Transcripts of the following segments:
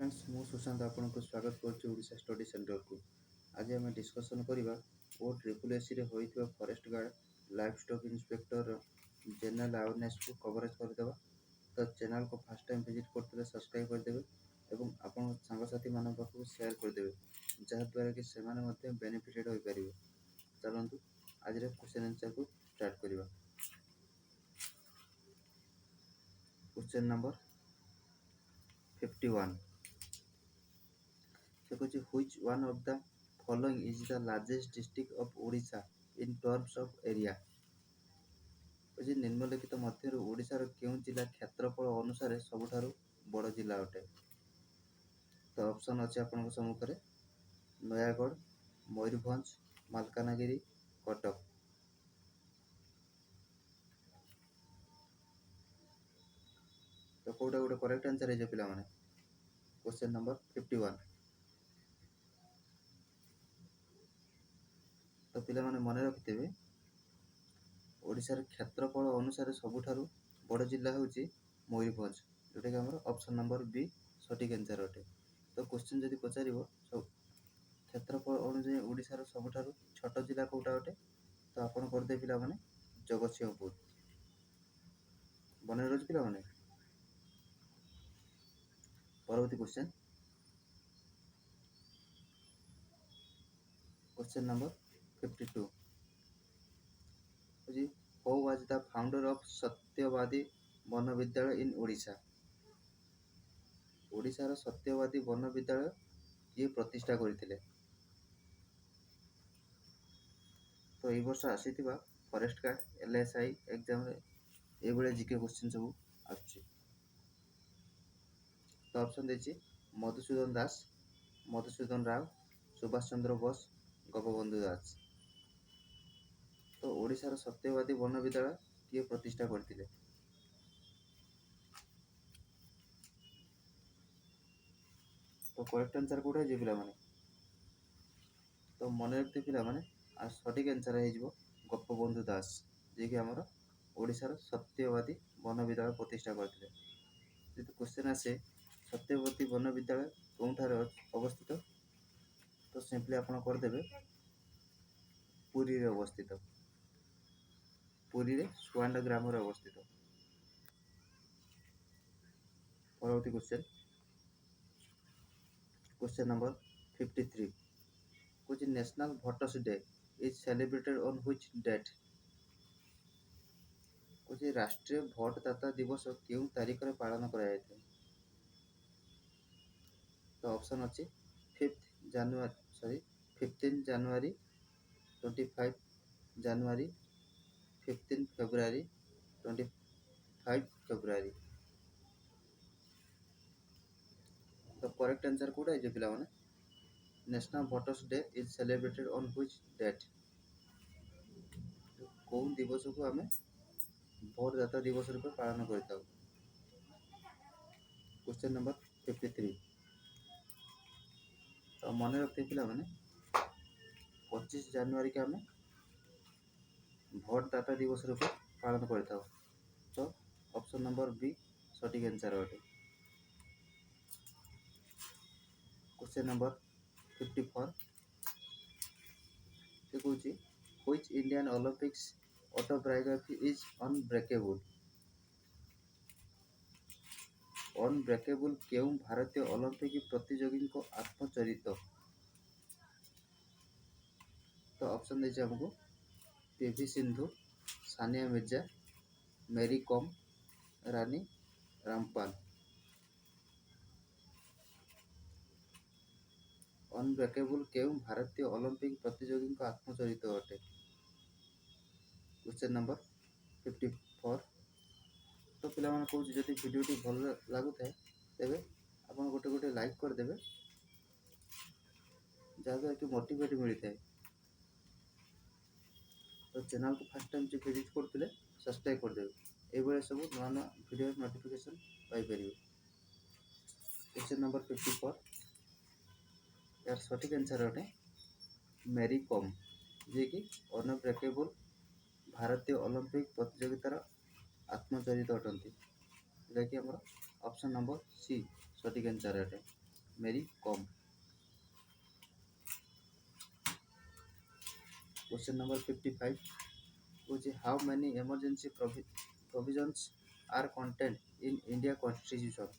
Friends मु सुशांत आपको स्वागत करुच्ची ओडिशा स्टडी सेंटर को। आज आम डिस्कसन करवा ओ ट्रिपल एसी रे होइथिबा forest guard livestock inspector general awareness को कवरेज करदेवा। तो चैनल को फर्स्ट टाइम विजिट करते सब्सक्राइब करदेवे और आपन सांगसाथी मान पाखु शेयर करदेवे जहाँद्वारा कि से बेनिफिटेड हो पारे। चलतु आज क्वेश्चन आंसर को स्टार्ट करवा। क्वेश्चन नंबर 51 से कुछ which one of the following is the largest district of Odisha in terms of area. कुछ निम्नलिखित मध्य ओडिशार केउं जिला क्षेत्रफल अनुसार सबुठारु बड़ जिला अटे। तो ऑप्शन अच्छे आपन सम्मुख में नयागढ़, मयूरभंज, मालकानगिरी, कटक। तो कोटा गोटे करेक्ट आंसर है पिला माने। Question number 51। तो पिला माने मन रखिथे ओडिशार क्षेत्रफल अनुसार सबुठारु बड़ जिला होची मयूरभंज, जोटा कि हमर ऑप्शन नंबर बी सटीक आंसर अटे। तो क्वेश्चन जदि पचारिबो क्षेत्रफल अनुसार ओडिशार सबुठारु छोट जिला कोटा अटे, तो आपन करदे पिला माने जगतसिंहपुर। बने रोज पिला माने। परवर्ती question, question number 52 who was the founder of सत्यवादी वन विद्यालय इन ओडिशा। ओडिशार सत्यवादी वन विद्यालय किए प्रतिष्ठा करथिले। तो ये वर्ष आसीथिबा फॉरेस्ट गार्ड एलएसआई एग्जाम रे ए बळे जीके क्वेश्चन सब आछि। तो ऑप्शन देछि मधुसूदन दास, मधुसूदन राव, सुभाष चंद्र बोस, गोपबंधु दास। तो ओडिशार सत्यवादी वन विद्यालय किए प्रतिष्ठा करथिले। तो करेक्ट आंसर कोठा जे पिला माने। तो मन रखते पिला माने आ सटीक आंसर है जिवो गोपबंधु दास, जे कि हमर ओडिशार सत्यवादी वन विद्यालय प्रतिष्ठा करथिले। जदि क्वेश्चन आसे सत्यवादी वन विद्यालय कोठारे अवस्थित, तो सिंपली आपण कर देबे पुरी रे अवस्थित। पुरी रे सुआंडा ग्राम रे अवस्थित। परवर्ती क्वेश्चन, क्वेश्चन नंबर 53 कुछ national voters day is celebrated on which date. कुछ राष्ट्रीय भोटदाता दिवस केउं तारीख रे पालन करा जायते। तो ऑप्शन अछि 5 जनवरी 15 जनवरी, 25 जनवरी, 15 फरवरी, 25 फरवरी। तो करेक्ट आंसर कोडा है जे पिला माने national voters day is celebrated on which date. कौन दिवस को हमें भोटदाता दिवस रूप पालन करता। Question number 53। तो मन रखते पिला माने 25 जनवरी के हमें भोटदाता दिवस रूप पालन करता। तो ऑप्शन नंबर बी सटीक आंसर अटे। क्वेश्चन नंबर 54 से कहूँ which Indian Olympics autobiography is unbreakable. Unbreakable केउं भारतीय ओलंपिक प्रतियोगी को आत्मचरित। तो ऑप्शन देछि हमको पीवी सिंधु, सानिया मिर्जा, मेरी कॉम, रानी रामपाल। अनब्रेकेबल केउं भारतीय ओलंपिक प्रतियोगी को आत्मचरित अटे। Question number 54। तो पिला माने कहूँ जदि वीडियोटी भल लगुए तेबे आपन गोटे गोटे लाइक कर देबे, जहाँद्वारा कि मोटिवेट मिलता है। तो चैनल को फर्स्ट टाइम जो विजिट करते सब्सक्राइब कर देबे, ये सब नुआ नुआ वीडियो नोटिफिकेशन पाई परिबे। क्वेश्चन नंबर 54 यार सटीक आंसर अटे मेरी कॉम, जे कि अनब्रेकेबल भारतीय ओलंपिक प्रतियोगितार आत्मचरित अटंती, जहाँकि ऑप्शन नंबर सी सटीक आंसर अटे। मेरी com. Question number 55 which is how many emergency provisions are contained in India Constitution?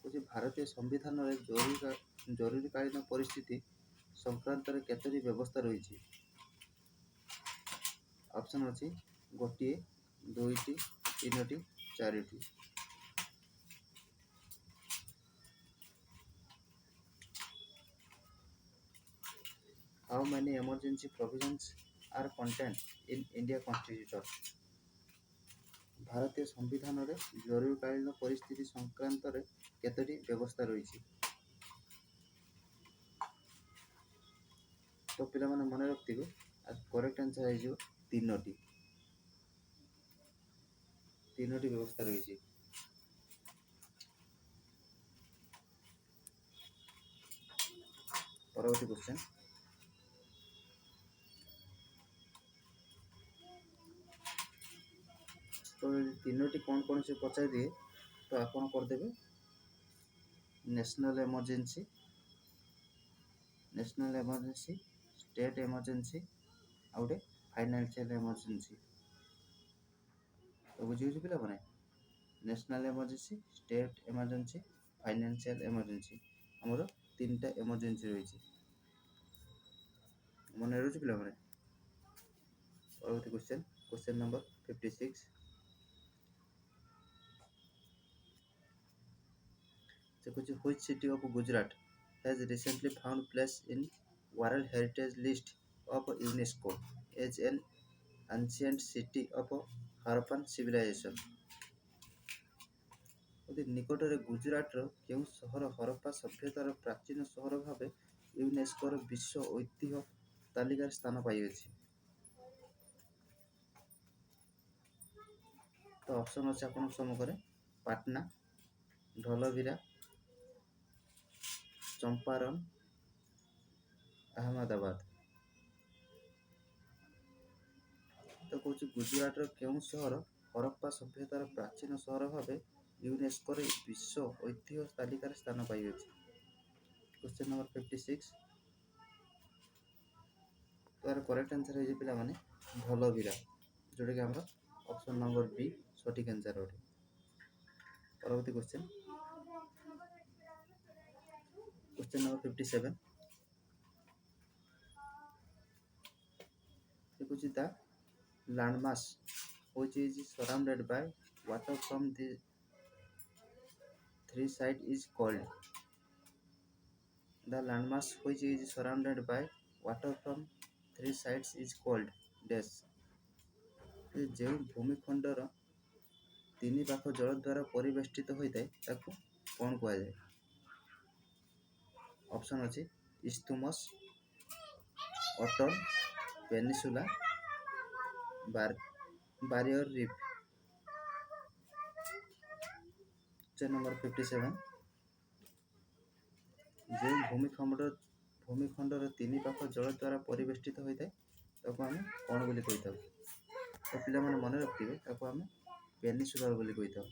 which ଭାରତୀୟ ସମ୍ବିଧାନରେ ଜରୁରୀକାଳୀନ ପରିସ୍ଥିତି ସଂକ୍ରାନ୍ତରେ କେତୋଟି ବ୍ୟବସ୍ଥା ରହିଛି? ଅପସନ୍ ଅଛି ଗୋଟିଏ, ଦୁଇଟି, ତିନୋଟି, ଚାରିଟି। How many emergency provisions are contained in India Constitution? ଭାରତୀୟ ସମ୍ବିଧାନରେ ଜରୁରୀକାଳୀନ ପରିସ୍ଥିତି ସଂକ୍ରାନ୍ତରେ କେତୋଟି ବ୍ୟବସ୍ଥା ରହିଛି? ତ ପିଲାମାନେ ମନେ ରଖିଥିବେ କରେକ୍ଟ ଆନ୍ସର ହେଇଯିବ ତିନୋଟି ବ୍ୟବସ୍ଥା ରହିଛି। ପରବର୍ତ୍ତୀ କ୍ୱେଶ୍ଚନ ତ ତିନୋଟି କ'ଣ କ'ଣ ସେ ପଚାରି ଦିଏ ତ ଆପଣ କରିଦେବେ ନ୍ୟାସନାଲ୍ ଏମର୍ଜେନ୍ସି, ଷ୍ଟେଟ୍ ଏମର୍ଜେନ୍ସି ଆଉ ଗୋଟେ ଫାଇନାନ୍ସିଆଲ୍ ଏମର୍ଜେନ୍ସି। ତ ବୁଝିହେଉଛି ପିଲାମାନେ, national emergency, state emergency, financial emergency, ଆମର ତିନିଟା ଏମର୍ଜେନ୍ସି ରହିଛି। ମନେ ରହୁଛି ପିଲାମାନେ? ପରବର୍ତ୍ତୀ କ୍ୱେଶ୍ଚନ ନମ୍ବର 56 ସେ କହୁଛି which city of Gujarat has recently found place in World Heritage List of UNESCO as an ancient city of Harappan civilization? ନିକଟରେ ଗୁଜରାଟର କେଉଁ ସହର ହରପ୍ପା ସଭ୍ୟତାର ପ୍ରାଚୀନ ସହର ଭାବେ ୟୁନେସ୍କୋର ବିଶ୍ୱ ଐତିହ୍ୟ ତାଲିକାରେ ସ୍ଥାନ ପାଇଅଛି? ତ ଅପସନ୍ ଅଛି ଆପଣଙ୍କ ସମ୍ମୁଖରେ ପାଟନା, ଢୋଲଭିରା, ଚମ୍ପାରନ, ଆହମଦାବାଦ। ତ କହୁଛି ଗୁଜରାଟର କେଉଁ ସହର ହରପ୍ପା ସଭ୍ୟତାର ପ୍ରାଚୀନ ସହର ଭାବେ ୟୁନେସ୍କୋର ବିଶ୍ୱ ଐତିହ୍ୟ ତାଲିକାରେ ସ୍ଥାନ ପାଇଅଛି? କ୍ୱେଶ୍ଚନ ନମ୍ବର 56 ତାର କରେକ୍ଟ ଆନ୍ସର ହେଇଛି ପିଲାମାନେ ଢୋଲଭିରା, ଯେଉଁଟାକି ଆମର ଅପସନ୍ ନମ୍ବର ବି ସଠିକ୍ ଆନ୍ସର ଅଟେ। ପରବର୍ତ୍ତୀ କ୍ୱେଶ୍ଚନ ନମ୍ବର 57 ଦେଖୁଛି ଦ landmass which is surrounded by water from the three sides is called? The landmass which is surrounded by water from three sides is called dash। ଯେଉଁ ଭୂମିଖଣ୍ଡର ତିନି ପାଖ ଜଳ ଦ୍ୱାରା ପରିବେଷ୍ଟିତ ହୋଇଥାଏ ତାକୁ କ'ଣ କୁହାଯାଏ? ଅପସନ୍ ଅଛି ଇସ୍ଥୁମସ୍, ଅଟଲ୍, ପେନିସୁଲା, ବାରିୟର ରିଫ୍। କ୍ୱେଶ୍ଚନ ନମ୍ବର 57 ଯେଉଁ ଭୂମିଖଣ୍ଡର ତିନି ପାଖ ଜଳ ଦ୍ୱାରା ପରିବେଷ୍ଟିତ ହୋଇଥାଏ ତାକୁ ଆମେ କ'ଣ ବୋଲି କହିଥାଉ? ତ ପିଲାମାନେ ମନେ ରଖିଥିବେ ତାକୁ ଆମେ ପେନିସୁଲା ବୋଲି କହିଥାଉ।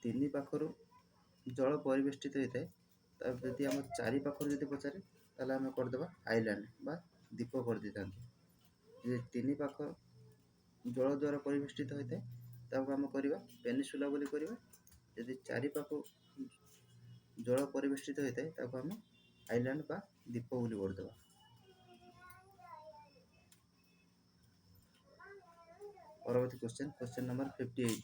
ତିନି ପାଖରୁ ଜଳ ପରିବେଷ୍ଟିତ ହୋଇଥାଏ, ତା ଯଦି ଆମ ଚାରି ପାଖରୁ ଯଦି ପଚାରେ ତାହେଲେ ଆମେ କରିଦେବା ଆଇଲ୍ୟାଣ୍ଡ ବା ଦ୍ୱୀପ କରିଦେଇଥାନ୍ତି। ଯଦି ତିନି ପାଖ ଜଳ ଦ୍ୱାରା ପରିବେଷ୍ଟିତ ହୋଇଥାଏ ତାକୁ ଆମେ କରିବା ପେନିସୁଲା ବୋଲି କରିବା। ଯଦି ଚାରି ପାଖ ଜଳ ପରିବେଷ୍ଟିତ ହୋଇଥାଏ ତାକୁ ଆମେ ଆଇଲ୍ୟାଣ୍ଡ ବା ଦ୍ୱୀପ ବୋଲି କରିଦେବା। ପରବର୍ତ୍ତୀ କ୍ୱେଶ୍ଚନ ନମ୍ବର 58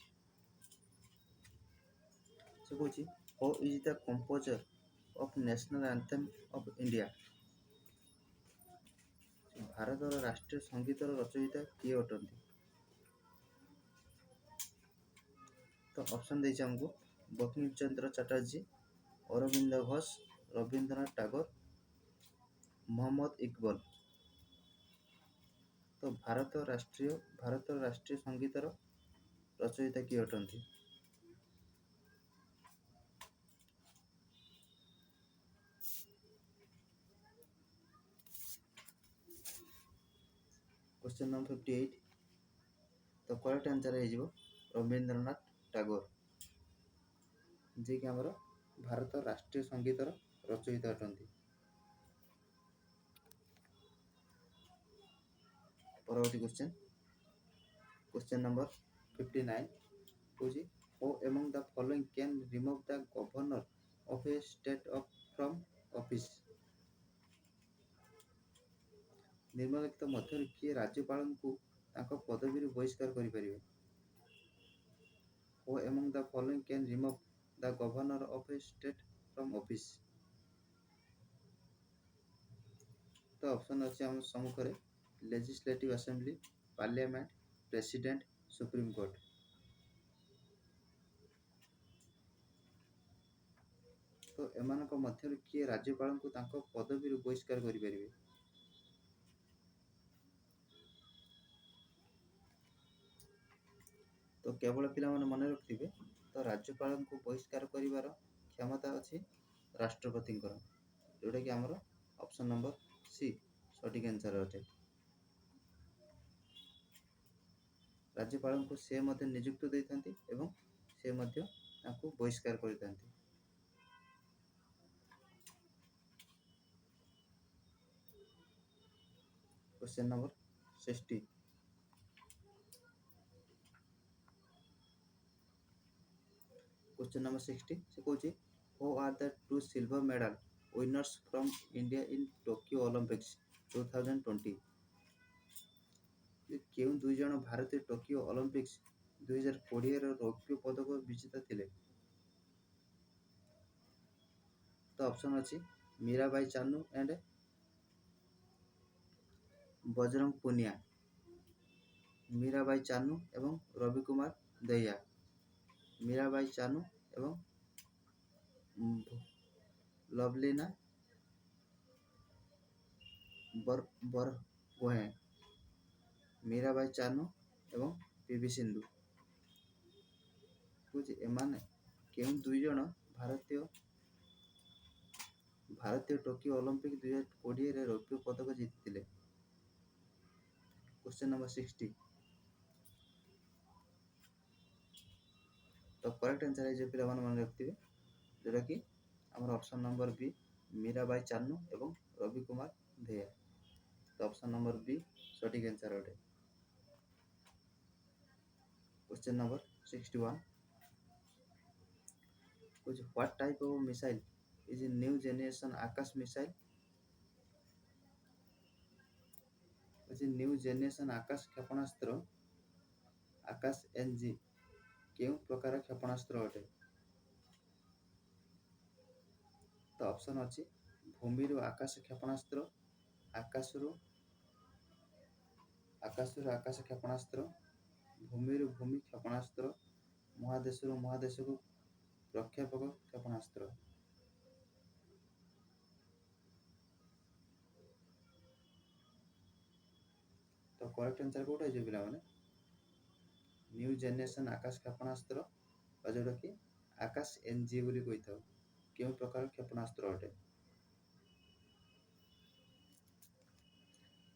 ସେ କହୁଛି who is the composer of national anthem of India? ଭାରତର ରାଷ୍ଟ୍ରୀୟ ସଙ୍ଗୀତର ରଚୟିତା କିଏ ଅଟନ୍ତି? ତ ଅପସନ୍ ଦେଇଛି ଆମକୁ ବଙ୍କିମଚନ୍ଦ୍ର ଚାଟାର୍ଜୀ, ଅରବିନ୍ଦ ଘୋଷ, ରବୀନ୍ଦ୍ରନାଥ ଟାଗୋର, ମହମ୍ମଦ ଇକବଲ। ତ ଭାରତର ରାଷ୍ଟ୍ରୀୟ ସଙ୍ଗୀତର ରଚୟିତା କିଏ ଅଟନ୍ତି? କ୍ୱେଶ୍ଚନ ନମ୍ବର 58 ତ କରେକ୍ଟ ଆନ୍ସର ହେଇଯିବ ରବୀନ୍ଦ୍ରନାଥ ଟାଗୋର, ଯିଏକି ଆମର ଭାରତ ରାଷ୍ଟ୍ରୀୟ ସଙ୍ଗୀତର ରଚୟିତା ଅଟନ୍ତି। ପରବର୍ତ୍ତୀ କ୍ୱେଶ୍ଚନ ନମ୍ବର 59 କହୁଛି ଓ among the following can remove the governor of a state from office। ନିମ୍ନଲିଖିତ ମଧ୍ୟରୁ କିଏ ରାଜ୍ୟପାଳଙ୍କୁ ତାଙ୍କ ପଦବୀରୁ ବହିଷ୍କାର କରିପାରିବେ? ଓ among the following can remove the governor of a state from office। ତ ଅପସନ୍ ଅଛି ଆମ ସମ୍ମୁଖରେ legislative assembly, parliament, president, supreme court. ତ ଏମାନଙ୍କ ମଧ୍ୟରୁ କିଏ ରାଜ୍ୟପାଳଙ୍କୁ ତାଙ୍କ ପଦବୀରୁ ବହିଷ୍କାର କରିପାରିବେ? ତ କେବଳ ପିଲାମାନେ ମନେ ରଖିଥିବେ, ତ ରାଜ୍ୟପାଳଙ୍କୁ ବହିଷ୍କାର କରିବାର କ୍ଷମତା ଅଛି ରାଷ୍ଟ୍ରପତିଙ୍କର, ଯେଉଁଟାକି ଆମର ଅପସନ୍ ନମ୍ବର ସି ସଠିକ୍ ଆନ୍ସର୍ ଅଟେ। ରାଜ୍ୟପାଳଙ୍କୁ ସେ ମଧ୍ୟ ନିଯୁକ୍ତି ଦେଇଥାନ୍ତି ଏବଂ ସେ ମଧ୍ୟ ତାଙ୍କୁ ବହିଷ୍କାର କରିଥାନ୍ତି। क्वेश्चन नंबर 60 क्वेश्चन नंबर 60 से कहूँ who are the two silver medal winners from India in Tokyo Olympics 2020। केउं दुई जन भारतीय टोक्यो ओलंपिक्स 2020 ର ରୌପ୍ୟ ପଦକ ବିଜେତା ଥିଲେ? ତ ଅପସନ୍ ଅଛି ମୀରାବାଇ ଚାନୁ ଏଣ୍ଡ ବଜରଙ୍ଗ ପୁନିଆ, ମୀରାବାଇ ଚାନୁ ଏବଂ ରବି କୁମାର ଦହିୟା, ମୀରାବାଇ ଚାନୁ ଏବଂ ଲଭଲିନା ବରଗୋହେଁ, ମୀରାବାଇ ଚାନୁ ଏବଂ ପିଭି ସିନ୍ଧୁ। ବୁଝି ଏମାନେ କେଉଁ ଦୁଇ ଜଣ ଭାରତୀୟ ଟୋକିଓ ଅଲିମ୍ପିକ୍ 2020ରେ ରୌପ୍ୟ ପଦକ ଜିତିଥିଲେ? क्वेश्चन नंबर 60 तो करेक्ट आंसर है पिलाମାନେ ମନେ ରଖିଥିବେ, ଯେଉଁଟା କି ଆମର ଅପସନ୍ ନମ୍ବର ବି ମୀରାବାଇ ଚାନୁ ଏବଂ ରବି କୁମାର ଦହିୟା। ତ ଅପସନ୍ ନମ୍ବର ବି ସଠିକ୍ ଆନ୍ସର୍ ଅଟେ। Question number 61 which what type of missile is a new generation Akash missile? New generation Akash क्षेपणास्त्र आकाश एनजी केउं प्रकार क्षेपणास्त्र अटे? तो ऑप्शन अछि भूमिरु आकाश क्षेपणास्त्र, आकाशरु आकाश क्षेपणास्त्र, भूमिरु भूमि क्षेपणास्त्र, महादेशरु महादेशକୁ प्रक्षेपक क्षेपणास्त्र। तो करेक्ट आंसर कोटा है पिलाମାନେ न्यू जेनेरेशन आकाश क्षेपणास्त्र जोटा कि आकाश एनजी बोली कही केउं प्रकार क्षेपणास्त्र अटे?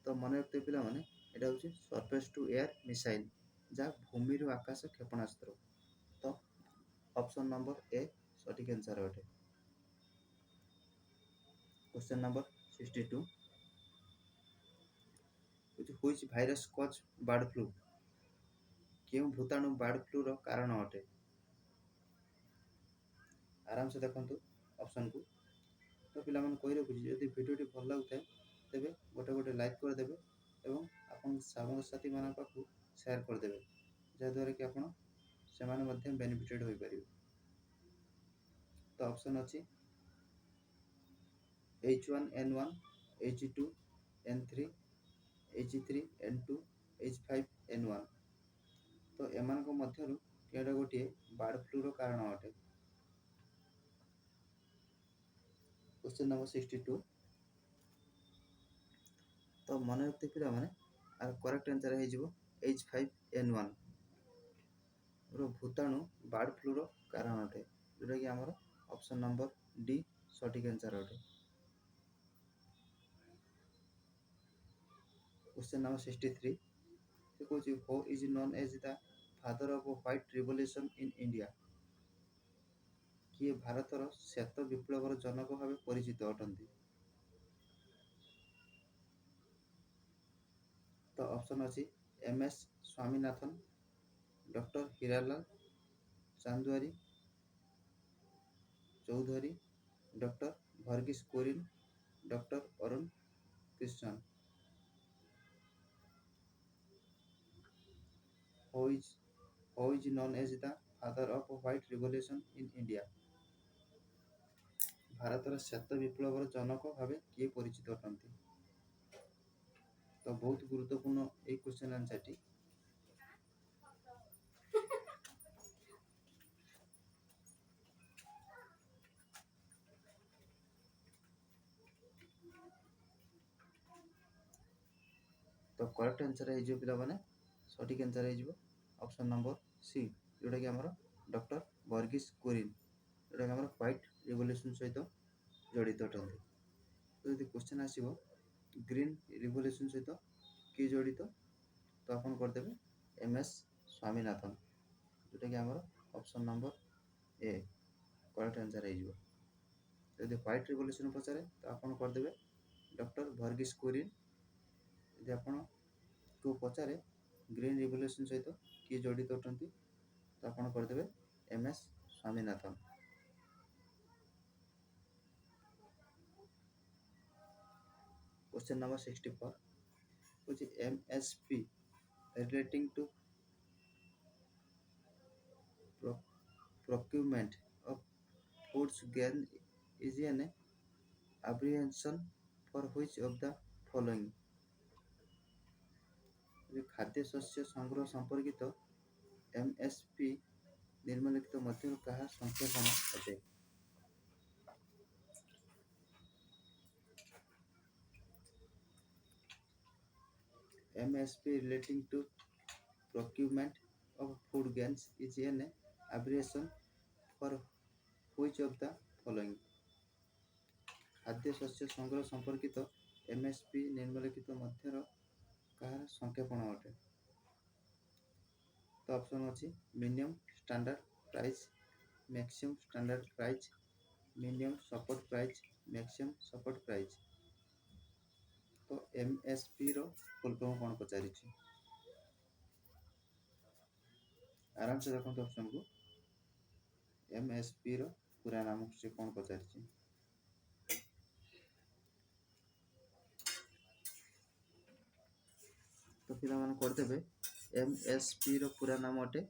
तो मन रखते पिलाମାନେ एटा होची सरफेस टू एयर मिसाइल जहाँ भूमिरु आकाश क्षेपणास्त्र। तो ऑप्शन नंबर ए सठिक आंसर अटे। Question number 62 which virus cause bird flu केउं भूताणु बर्ड फ्लू रो कारण अटे? आराम से देखंतु ऑप्शन को। तो पिलाମାନେ कहि रखुछि यदि वीडियोटी भल लागुଥାଏ तेबे गोटे लाइक कर देबे एवं आपन साथी मान पाखु शेयर कर देबे, जा द्वारा कि आपन से माने मध्यम बेनिफिटेड होई परिबे। तो ऑप्शन अछि H1N1, H2N3, H3N2, H5N1। तो एमानक मध्यरु केडा गोटिए बर्ड फ्लू रो कारण अटे? क्वेश्चन नंबर 62 तो मन रखते पिला माने आर करेक्ट आंसर है जिवो H5N1 रो भूताणु बर्ड फ्लू रो कारण अटे, जोटा कि हमर ऑप्शन नंबर डी सठिक आंसर अटे। क्वेश्चन नंबर 63 से कहूँ who is known as the father of white revolution in India? किए भारतर श्वेत विप्लवर जनक भावे परिचित अटंती? तो ऑप्शन अछि M S. Swaminathan, doctor Hiralal Chanduari Chaudhary, doctor Verghese Kurien, doctor Arun Krishnan. Who is known as the father of white revolution in India? ଭାରତର ଶ୍ବେତ ବିପ୍ଳବର ଜନକ ଭାବେ କିଏ ପରିଚିତ ଅଟନ୍ତି? ତ ବହୁତ ଗୁରୁତ୍ୱପୂର୍ଣ୍ଣ এই କ୍ୱେଶ୍ଚନ ଆନ୍ସରଟି। तो करेक्ट आंसर ହେଇଯିବ ପିଲାମାନେ, ସଠିକ୍ ଆନ୍ସର ହେଇଯିବ ଅପସନ୍ ନମ୍ବର ସି, ଯେଉଁଟାକି ଆମର ଡକ୍ଟର ବର୍ଗୀସ କୁରିୟନ, ଯେଉଁଟାକି ଆମର ହ୍ୱାଇଟ୍ ରିଭଲ୍ୟୁସନ୍ ସହିତ ଜଡ଼ିତ ଅଟନ୍ତି। ତ ଯଦି କ୍ୱେଶ୍ଚନ୍ ଆସିବ ଗ୍ରୀନ୍ ରିଭଲ୍ୟୁସନ୍ ସହିତ କିଏ ଜଡ଼ିତ, ତ ଆପଣ କରିଦେବେ ଏମ୍.ଏସ୍. ସ୍ୱାମୀନାଥନ, ଯେଉଁଟାକି ଆମର option number A correct answer ହେଇଯିବ। ଯଦି ହ୍ୱାଇଟ୍ ରିଭଲ୍ୟୁସନ୍ ପଚାରେ ତ ଆପଣ କରିଦେବେ ଡକ୍ଟର ବର୍ଗୀସ କୁରିୟନ। ଯଦି ଆପଣଙ୍କୁ ପଚାରେ ଗ୍ରୀନ୍ ରିଭଲ୍ୟୁସନ୍ ସହିତ କିଏ ଜଡ଼ିତ ଅଟନ୍ତି, ତ ଆପଣ କରିଦେବେ MS. Swaminathan. Question number 64 which MSP relating to procurement of foods gain is an abbreviation for which of the following? ଖାଦ୍ୟ ଶସ୍ୟ ସଂଗ୍ରହ ସମ୍ପର୍କିତ MSP ନିମ୍ନଲିଖିତ ମଧ୍ୟରୁ କାହା ସଂକ୍ଷେପଣ ଅଟେ? MSP relating to procurement of food gains is an abbreviation for which of the following? ଖାଦ୍ୟ ଶସ୍ୟ ସଂଗ୍ରହ ସମ୍ପର୍କିତ MSP ନିମ୍ନଲିଖିତ ମଧ୍ୟର କାହାର ସଂକ୍ଷେପଣ ଅଟେ? ତ ଅପସନ୍ ଅଛି minimum standard price, maximum standard price, minimum support price, maximum support price. ତ MSP ର ଫୁଲ୍ ଫର୍ମ କ'ଣ ପଚାରିଛି? ଆରାମସେ ଦେଖନ୍ତୁ ଅପସନ୍କୁ, MSP ର ପୁରା ନାମ ସେ କ'ଣ ପଚାରିଛି? ତ ପିଲାମାନେ କରିଦେବେ MSP ର ପୁରା ନାମ ଅଟେ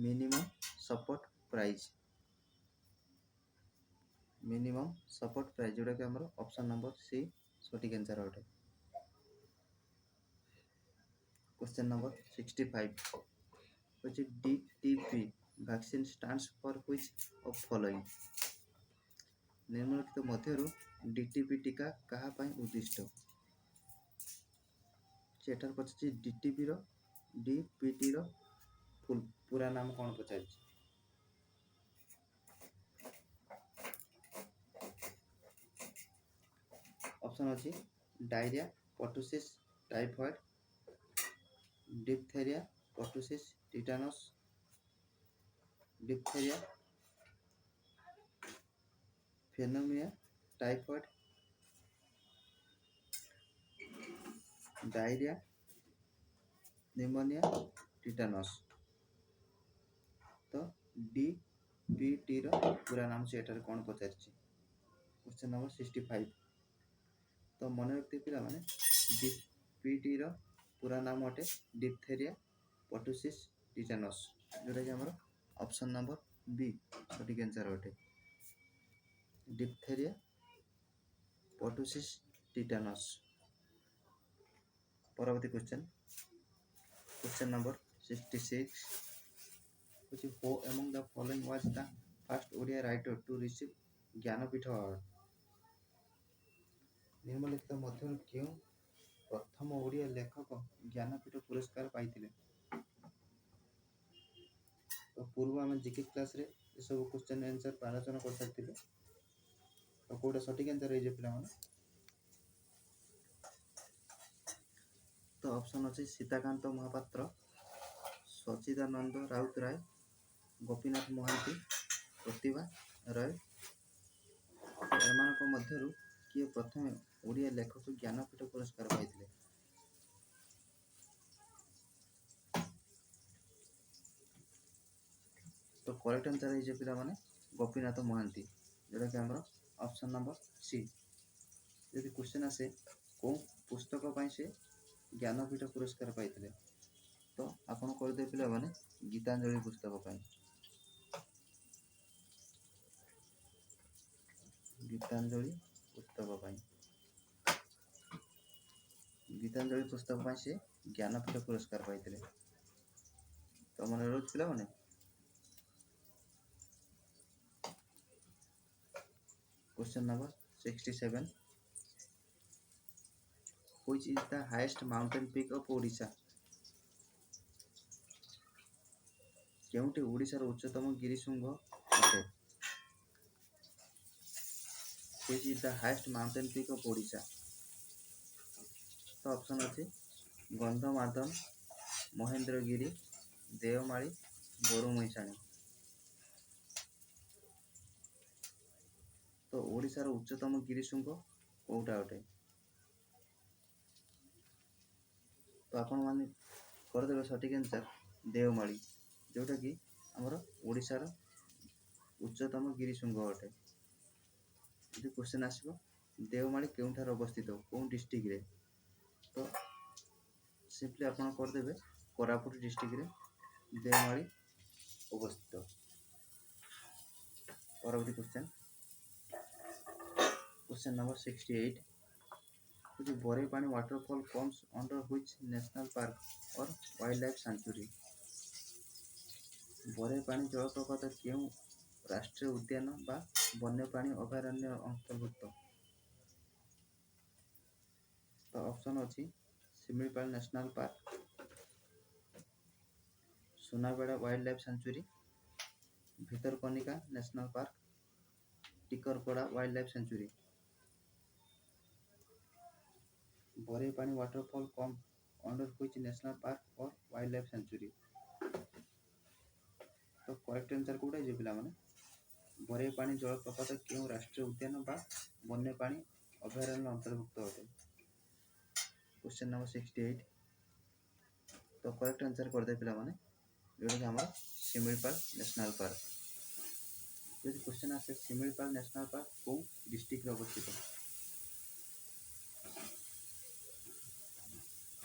minimum support price. Minimum support price, ଯେଉଁଟାକି ଆମର ଅପସନ୍ ନମ୍ବର ସି ସଠିକ୍ ଆନ୍ସର ଅଟେ। Question number 65 which DTP vaccine stands for which of following? ନିମ୍ନଲିଖିତ ମଧ୍ୟରୁ DTP टीका କାହା ପାଇଁ ଉଦ୍ଦିଷ୍ଟ? ସେଠାରେ ପଚାରିଛି DPT ର ପୁରା ନାମ କ'ଣ ପଚାରିଛି? ଅପସନ୍ ଅଛି diarrhoea, pertussis, typhoid, diphtheria, pertussis, tetanus, diphtheria, pneumonia, typhoid, diarrhoea, pneumonia, tetanus. तो DPT ର ପୁରା ନାମ ସେ ଏଠାରେ କ'ଣ ପଚାରିଛି? Question number 65। तो ମନେ ରଖିଥିବେ ପିଲାମାନେ, DPT ର पूरा नाम अटे डिप्थेरिया, पर्टुसिस, टिटानस, जोटा कि हमारा ऑप्शन नंबर बी सठिक आंसर अटे। Diphtheria, pertussis, tetanus. परवर्ती question number 66 which who among the following was the first Odia writer to receive Jnanpith award? निम्नलिखित ମଧ୍ୟରୁ କେଉଁ ପ୍ରଥମ ଓଡ଼ିଆ ଲେଖକ ଜ୍ଞାନପୀଠ ପୁରସ୍କାର ପାଇଥିଲେ? ତ ପୂର୍ବ ଆମେ ଜିକେ କ୍ଲାସରେ ଏସବୁ କ୍ୱେଶ୍ଚନ୍ ଆନ୍ସର ଆଲୋଚନା କରିସାରିଥିଲେ। ତ କେଉଁଟା ସଠିକ୍ ଆନ୍ସର ହେଇଯିବ ପିଲାମାନେ? ତ ଅପସନ୍ ଅଛି ସୀତାକାନ୍ତ ମହାପାତ୍ର, ସଚିଦାନନ୍ଦ ରାଉତରାୟ, ଗୋପୀନାଥ ମହାନ୍ତି, ପ୍ରତିଭା ରାୟ। ଏମାନଙ୍କ ମଧ୍ୟରୁ କିଏ ପ୍ରଥମେ ଓଡ଼ିଆ ଲେଖକ ଜ୍ଞାନପୀଠ ପୁରସ୍କାର ପାଇଥିଲେ? ତ କରେକ୍ଟ ଆନ୍ସର ହେଇଯିବ ପିଲାମାନେ ଗୋପୀନାଥ ମହାନ୍ତି, ଯେଉଁଟାକି ଆମର ଅପସନ୍ ନମ୍ବର ସି। ଯଦି କ୍ୱେଶ୍ଚନ୍ ଆସେ କେଉଁ ପୁସ୍ତକ ପାଇଁ ସେ ଜ୍ଞାନପୀଠ ପୁରସ୍କାର ପାଇଥିଲେ, ତ ଆପଣ କରିଦେବେ ପିଲାମାନେ ଗୀତାଞ୍ଜଳି ପୁସ୍ତକ ପାଇଁ। ଗୀତାଞ୍ଜଳି ପୁସ୍ତକ ପାଇଁ ଗୀତାଞ୍ଜଳି ପୁସ୍ତକ ପାଇଁ ସେ ଜ୍ଞାନପୀଠ ପୁରସ୍କାର ପାଇଥିଲେ। ତ ମନେ ରହୁଛି ପିଲାମାନେ? Question number 67. Which is the highest mountain peak of Odisha? କେଉଁଠି ଓଡ଼ିଶାର ଉଚ୍ଚତମ ଗିରିଶୃଙ୍ଗ ଅଟେ? Which is the highest mountain peak of Odisha? ତ ଅପସନ୍ ଅଛି ଗନ୍ଧମାର୍ଦ୍ଦନ, ମହେନ୍ଦ୍ରଗିରି, ଦେଓମାଳି, ବରୁଣେଇସାଣୀ। ତ ଓଡ଼ିଶାର ଉଚ୍ଚତମ ଗିରିଶୃଙ୍ଗ କେଉଁଟା ଅଟେ? ତ ଆପଣମାନେ କରିଦେବେ ସଠିକ୍ ଆନ୍ସର ଦେଓମାଳି, ଯେଉଁଟାକି ଆମର ଓଡ଼ିଶାର ଉଚ୍ଚତମ ଗିରିଶୃଙ୍ଗ ଅଟେ। ଯଦି କ୍ୱେଶ୍ଚନ୍ ଆସିବ ଦେଓମାଳି କେଉଁଠାରେ ଅବସ୍ଥିତ, କେଉଁ ଡିଷ୍ଟ୍ରିକ୍ଟରେ, ତ ସିମ୍ପଲି ଆପଣ କରିଦେବେ କୋରାପୁଟ ଡିଷ୍ଟ୍ରିକ୍ଟରେ ଦେଓମାଳି ଅବସ୍ଥିତ। ପରବର୍ତ୍ତୀ question number 68. which Borepani waterfall comes under which national park or wildlife sanctuary? ବରେପାଣି ଜଳପ୍ରପାତ କେଉଁ ରାଷ୍ଟ୍ରୀୟ ଉଦ୍ୟାନ ବା ବନ୍ୟପ୍ରାଣୀ ଅଭୟାରଣ୍ୟ ଅନ୍ତର୍ଭୁକ୍ତ? ତ ଅପସନ୍ ଅଛି Similipal national park, Sunabeda wildlife sanctuary, Bhitarkanika national park, Tikarpada wildlife sanctuary. Barehipani waterfall come under which national park or wildlife sanctuary? ତ କରେକ୍ଟ ଆନ୍ସର କୋଉଟା ହେଇଯିବ ପିଲାମାନେ ବରେପାଣି ଜଳପ୍ରପାତ କେଉଁ ରାଷ୍ଟ୍ରୀୟ ଉଦ୍ୟାନ ବା ବନ୍ୟପ୍ରାଣୀ ଅଭୟାରଣ୍ୟ ଅନ୍ତର୍ଭୁକ୍ତ ଅଟେ? Question number 68। ତ କରେକ୍ଟ ଆନ୍ସର କରିଦେବେ ପିଲାମାନେ ଯେଉଁଟାକି ଆମର ଶିମିଳିପାଳ ନ୍ୟାସନାଲ୍ ପାର୍କ। ଯଦି କ୍ୱେଶ୍ଚନ୍ ଆସେ ଶିମିଳିପାଳ ନ୍ୟାସନାଲ୍ ପାର୍କ କେଉଁ ଡିଷ୍ଟ୍ରିକ୍ଟରେ ଅବସ୍ଥିତ,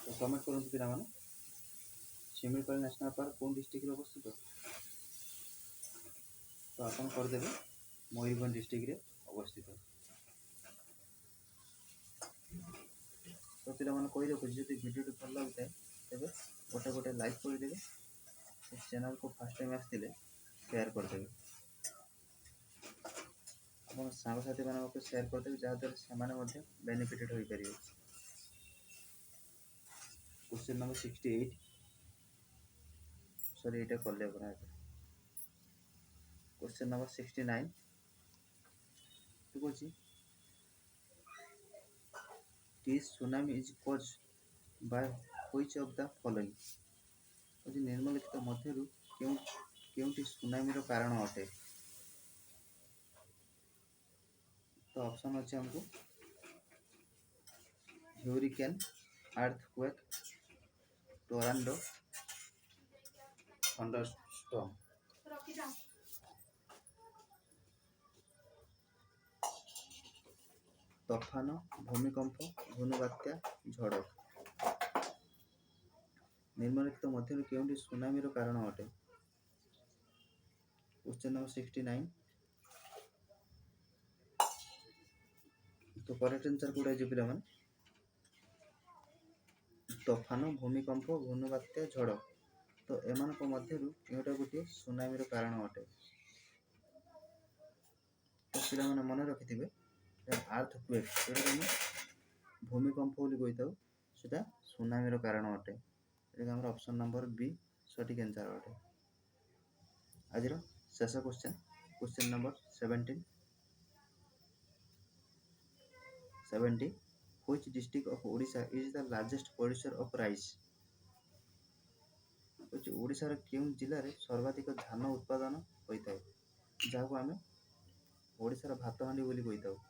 ତ କମେଣ୍ଟ କରନ୍ତୁ ପିଲାମାନେ ଶିମିଳିପାଳ ନ୍ୟାସନାଲ୍ ପାର୍କ କେଉଁ ଡିଷ୍ଟ୍ରିକ୍ଟରେ ଅବସ୍ଥିତ? ତ ଆପଣ କରିଦେବେ ମୟୂରଭଞ୍ଜ ଡିଷ୍ଟ୍ରିକ୍ଟରେ ଅବସ୍ଥିତ। ତ ପିଲାମାନେ କହି ରଖୁଛି ଯଦି ଭିଡ଼ିଓଟି ଭଲ ଲାଗୁଥାଏ ତେବେ ଗୋଟେ ଲାଇକ୍ କରିଦେବେ, ସେ ଚ୍ୟାନେଲକୁ ଫାର୍ଷ୍ଟ ଟାଇମ୍ ଆସିଥିଲେ ସେୟାର କରିଦେବେ, ଆପଣ ସାଙ୍ଗସାଥିମାନଙ୍କୁ ସେୟାର କରିଦେବେ ଯାହାଦ୍ୱାରା ସେମାନେ ମଧ୍ୟ ବେନିଫିଟେଡ୍ ହୋଇପାରିବେ। क्वेश्चन number 68, ସରି ଏଇଟା କଲେ ଆପଣ ଏବେ। क्वेश्चन number 69 କହୁଛି This tsunami is caused by which of the following? ନିମ୍ନଲିଖିତ ମଧ୍ୟରୁ କେଉଁଟି ସୁନାମିର କାରଣ ଅଟେ? ତ ଅପସନ୍ ଅଛି ଆମକୁ ହ୍ୟୁରିକେନ୍, ଆର୍ଥକ୍ୱେକ୍, ଟୋର୍ନାଡୋ, ଥଣ୍ଡରଷ୍ଟର୍ମ। ତୋଫାନ, ଭୂମିକମ୍ପ, ଘୂର୍ଣ୍ଣିବାତ୍ୟା, ଝଡ଼। ନିମ୍ନଲିଖିତ ମଧ୍ୟରୁ କେଉଁଟି ସୁନାମିର କାରଣ ଅଟେ? Question number 69। ତ କରେକ୍ଟ ଆନ୍ସର କୋଉଟା ହେଇଯିବ ପିଲାମାନେ ତୋଫାନ, ଭୂମିକମ୍ପ, ଘୂର୍ଣ୍ଣିବାତ୍ୟା, ଝଡ଼। ତ ଏମାନଙ୍କ ମଧ୍ୟରୁ କେଉଁଟା ଗୋଟିଏ ସୁନାମିର କାରଣ ଅଟେ? ତ ପିଲାମାନେ ମନେ ରଖିଥିବେ ଆର୍ଥକ୍ୱେକ୍, ଯେଉଁଟାକି ଆମେ ଭୂମିକମ୍ପ ବୋଲି କହିଥାଉ, ସେଟା ସୁନାମିର କାରଣ ଅଟେ। ଏଟାକି ଆମର ଅପସନ୍ ନମ୍ବର ବି ସଠିକ୍ ଆନ୍ସର ଅଟେ। ଆଜିର ଶେଷ question number 70। Which district of Odisha is the largest producer of rice? ହେଉଛି ଓଡ଼ିଶାର କେଉଁ ଜିଲ୍ଲାରେ ସର୍ବାଧିକ ଧାନ ଉତ୍ପାଦନ ହୋଇଥାଏ, ଯାହାକୁ ଆମେ ଓଡ଼ିଶାର ଭାତ ହାଣ୍ଡି ବୋଲି କହିଥାଉ।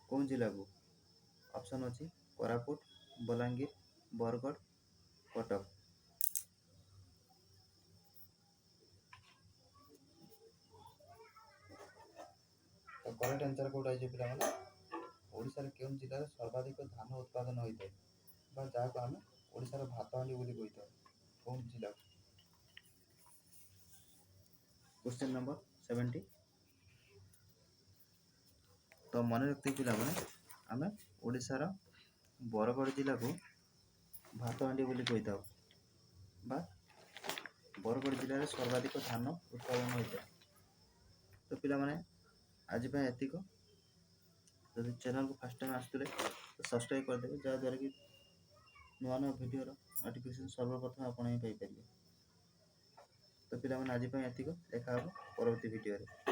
କେଉଁ ଜିଲ୍ଲାକୁ? ଅପସନ୍ ଅଛି କୋରାପୁଟ, ବଲାଙ୍ଗୀର, ବରଗଡ଼, କଟକ। ତ କରେକ୍ଟ ଆନ୍ସର କେଉଁଟା ହେଇଯିବ ପିଲାମାନେ? ଓଡ଼ିଶାର କେଉଁ ଜିଲ୍ଲାରେ ସର୍ବାଧିକ ଧାନ ଉତ୍ପାଦନ ହୋଇଥାଏ ବା ଯାହାକୁ ଆମେ ଓଡ଼ିଶାର ଭାତ ହାଣ୍ଡି ବୋଲି କହିଥାଉ, କେଉଁ ଜିଲ୍ଲାକୁ? Question number 70। ତ ମନେ ରଖିଥିବେ ପିଲାମାନେ, ଆମେ ଓଡ଼ିଶାର ବରଗଡ଼ ଜିଲ୍ଲାକୁ ଭାତ ହାଣ୍ଡି ବୋଲି କହିଥାଉ ବା ବରଗଡ଼ ଜିଲ୍ଲାରେ ସର୍ବାଧିକ ଧାନ ଉତ୍ପାଦନ ହୋଇଥାଏ। ତ ପିଲାମାନେ ଆଜି ପାଇଁ ଏତିକି। ଯଦି ଚ୍ୟାନେଲକୁ ଫାର୍ଷ୍ଟ ଟାଇମ୍ ଆସିଥିଲେ ତ ସବସ୍କ୍ରାଇବ୍ କରିଦେବେ, ଯାହାଦ୍ୱାରା କି ନୂଆ ନୂଆ ଭିଡ଼ିଓର ନୋଟିଫିକେସନ୍ ସର୍ବପ୍ରଥମେ ଆପଣ ହିଁ ପାଇପାରିବେ। ତ ପିଲାମାନେ ଆଜି ପାଇଁ ଏତିକି, ଦେଖା ହେବ ପରବର୍ତ୍ତୀ ଭିଡ଼ିଓରେ।